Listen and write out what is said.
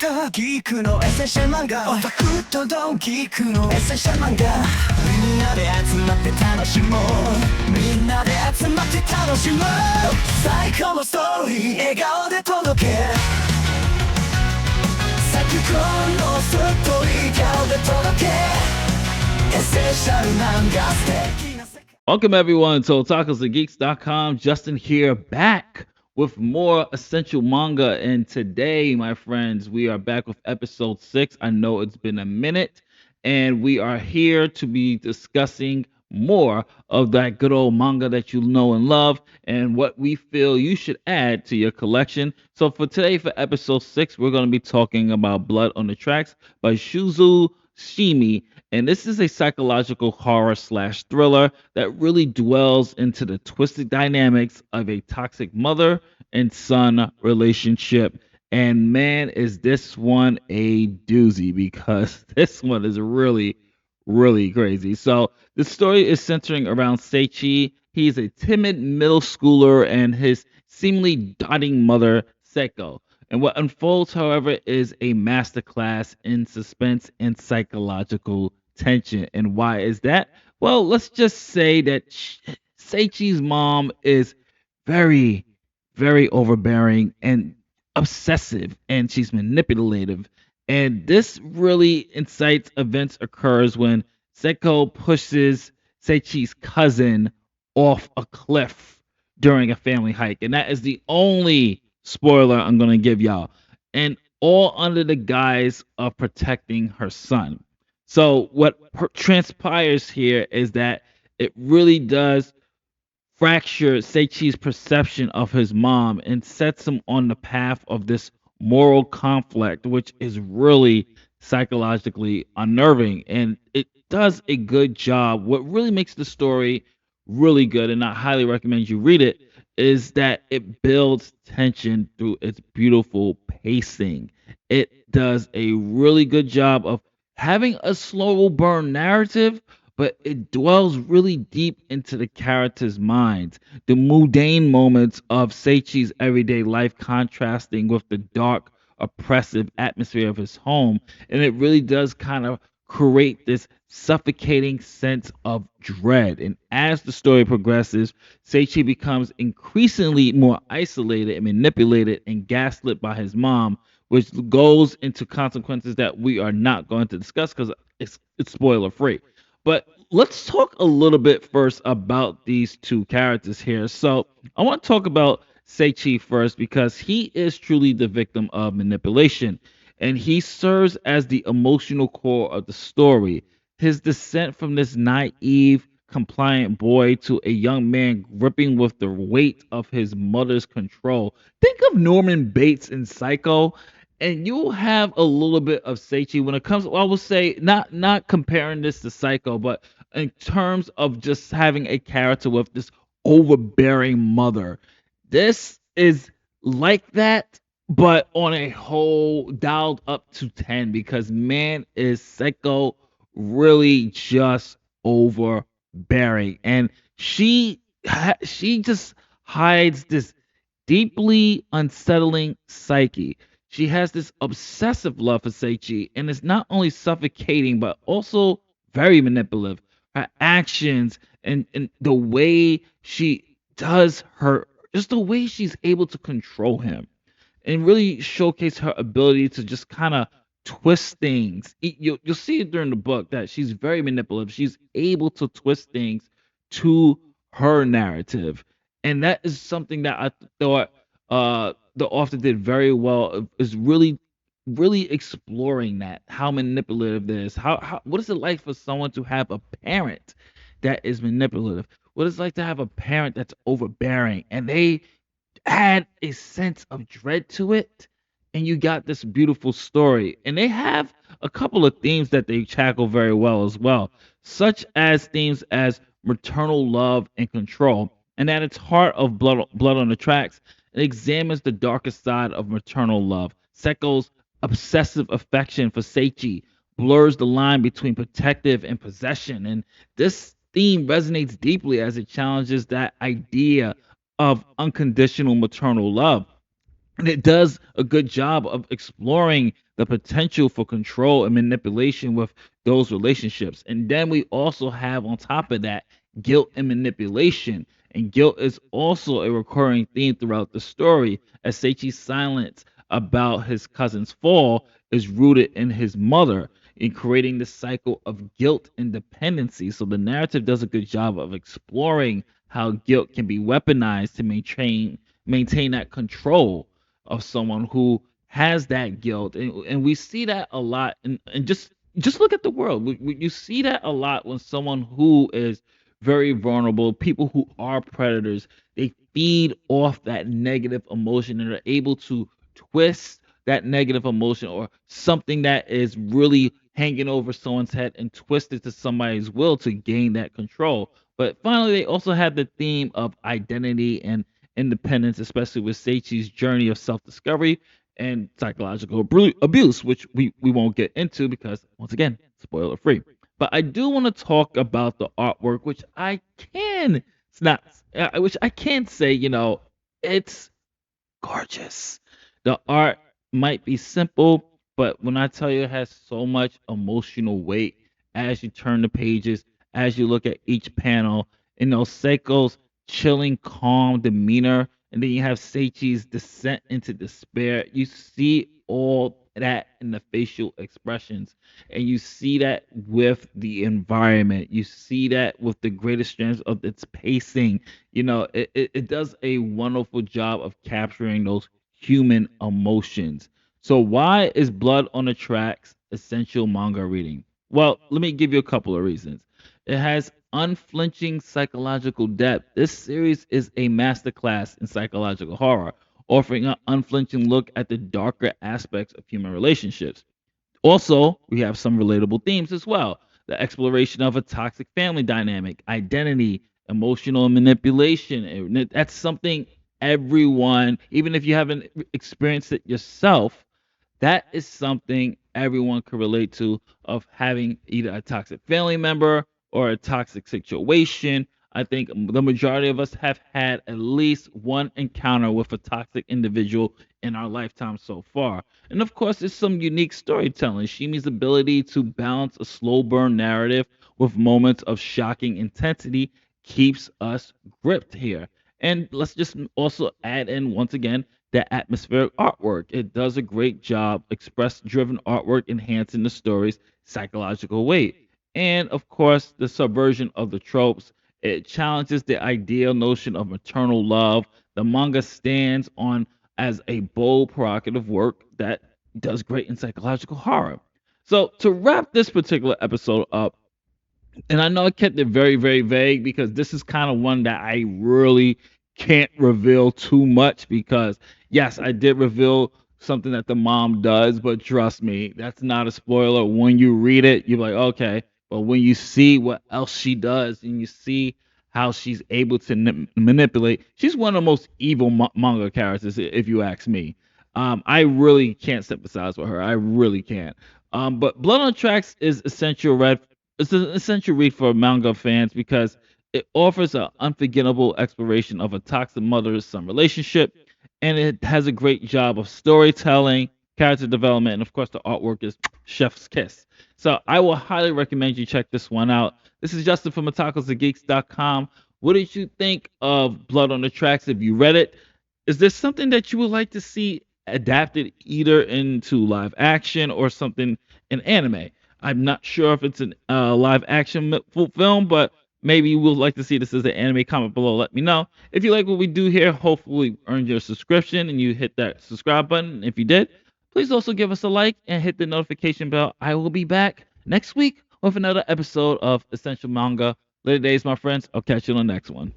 とギークのエッセンシャル漫画オタクとドンギークのエッセンシャル漫画みんなで集まって楽しもうみんなで集まって楽しもう最高のストーリー笑顔で届け最高のストーリー笑顔で届けエッセンシャル漫画素敵な世界 Welcome everyone to otakusandgeeks.com. Justin here, back with more essential manga, and today, my friends, we are back with episode 6. I know it's been a minute, and we are here to be discussing more of that good old manga that you know and love, and what we feel you should add to your collection. So for today, for episode 6, we're going to be talking about Blood on the Tracks by Shūzō Oshimi, and this is a psychological horror slash thriller that really dwells into the twisted dynamics of a toxic mother and son relationship. And man, is this one a doozy, because this one is really, really crazy. So the story is centering around Seichi. He's a timid middle schooler and his seemingly doting mother, Seko. And what unfolds, however, is a masterclass in suspense and psychological tension. And why is that? Well, let's just say that Seichi's mom is very, very overbearing and obsessive, and she's manipulative. And this really incites events occurs when Seko pushes Seichi's cousin off a cliff during a family hike. And that is the only spoiler I'm going to give y'all. And all under the guise of protecting her son. So what transpires here is that it really does fracture Seichi's perception of his mom and sets him on the path of this moral conflict, which is really psychologically unnerving. And it does a good job. What really makes the story really good, and I highly recommend you read it, is that it builds tension through its beautiful pacing. It does a really good job of having a slow burn narrative, but it dwells really deep into the characters' minds. The mundane moments of Seichi's everyday life contrasting with the dark, oppressive atmosphere of his home. And it really does kind of create this suffocating sense of dread. And as the story progresses, Seichi becomes increasingly more isolated and manipulated and gaslit by his mom, which goes into consequences that we are not going to discuss because it's spoiler free. But let's talk a little bit first about these two characters here. So I want to talk about Seichi first because he is truly the victim of manipulation, and he serves as the emotional core of the story. His descent from this naive, compliant boy to a young man gripping with the weight of his mother's control. Think of Norman Bates in Psycho, and you'll have a little bit of Seichi when it comes. Well, I will say not comparing this to Psycho, but in terms of just having a character with this overbearing mother. This is like that, but on a whole dialed up to 10, because man, is Psycho really just overbearing, and she just hides this deeply unsettling psyche. She has this obsessive love for Seichi, and it's not only suffocating but also very manipulative. Her actions and the way she does her, just the way she's able to control him and really showcase her ability to just kind of twist things. You'll see it during the book that she's very manipulative. She's able to twist things to her narrative, and that is something that I thought the author did very well. Is really, really exploring that, how manipulative this. How what is it like for someone to have a parent that is manipulative? What is it like to have a parent that's overbearing, and they add a sense of dread to it, and you got this beautiful story. And they have a couple of themes that they tackle very well as well, such as themes as maternal love and control. And at its heart of Blood on the Tracks, it examines the darker side of maternal love. Seko's obsessive affection for Seichi blurs the line between protective and possession, and this theme resonates deeply as it challenges that idea of unconditional maternal love. And it does a good job of exploring the potential for control and manipulation with those relationships. And then we also have on top of that guilt and manipulation. And guilt is also a recurring theme throughout the story, as Seichi's silence about his cousin's fall is rooted in his mother, in creating this cycle of guilt and dependency. So the narrative does a good job of exploring how guilt can be weaponized to maintain that control of someone who has that guilt. And we see that a lot. And just look at the world. You see that a lot when someone who is very vulnerable, people who are predators, they feed off that negative emotion and are able to twist that negative emotion or something that is really hanging over someone's head and twist it to somebody's will to gain that control. But finally, they also had the theme of identity and independence, especially with Seichi's journey of self-discovery and psychological abuse, which we won't get into because, once again, spoiler free. But I do want to talk about the artwork, which it's not, which I can say, it's gorgeous. The art might be simple, but when I tell you it has so much emotional weight as you turn the pages, as you look at each panel, Seiko's chilling, calm demeanor, and then you have Seichi's descent into despair. You see all that in the facial expressions, and you see that with the environment. You see that with the greatest strength of its pacing. It does a wonderful job of capturing those human emotions. So why is Blood on the Tracks essential manga reading? Well, let me give you a couple of reasons. It has unflinching psychological depth. This series is a masterclass in psychological horror, offering an unflinching look at the darker aspects of human relationships. Also, we have some relatable themes as well. The exploration of a toxic family dynamic, identity, emotional manipulation. That's something everyone, even if you haven't experienced it yourself, that is something everyone can relate to, of having either a toxic family member or a toxic situation. I think the majority of us have had at least one encounter with a toxic individual in our lifetime so far. And of course, it's some unique storytelling. Shimi's ability to balance a slow burn narrative with moments of shocking intensity keeps us gripped here. And let's just also add in, once again, the atmospheric artwork. It does a great job, express driven artwork enhancing the story's psychological weight. And of course, the subversion of the tropes. It challenges the ideal notion of maternal love. The manga stands on as a bold, provocative work that does great in psychological horror. So, to wrap this particular episode up, and I know I kept it very, very vague because this is kind of one that I really can't reveal too much because, yes, I did reveal something that the mom does, but trust me, that's not a spoiler. When you read it, you're like, okay. But when you see what else she does and you see how she's able to manipulate, she's one of the most evil manga characters, if you ask me. I really can't sympathize with her. I really can't. But Blood on Tracks is essential red it's an essential read for manga fans because it offers an unforgettable exploration of a toxic mother-son relationship, and it has a great job of storytelling, character development, and of course the artwork is chef's kiss. So I will highly recommend you check this one out. This is Justin from otakusandgeeks.com. What did you think of Blood on the Tracks? Have you read it? Is there something that you would like to see adapted either into live action or something in anime? I'm not sure if it's a live action film, but maybe you would like to see this as an anime. Comment below. Let me know. If you like what we do here, hopefully earn your subscription and you hit that subscribe button. If you did, please also give us a like and hit the notification bell. I will be back next week with another episode of Essential Manga. Later days, my friends. I'll catch you on the next one.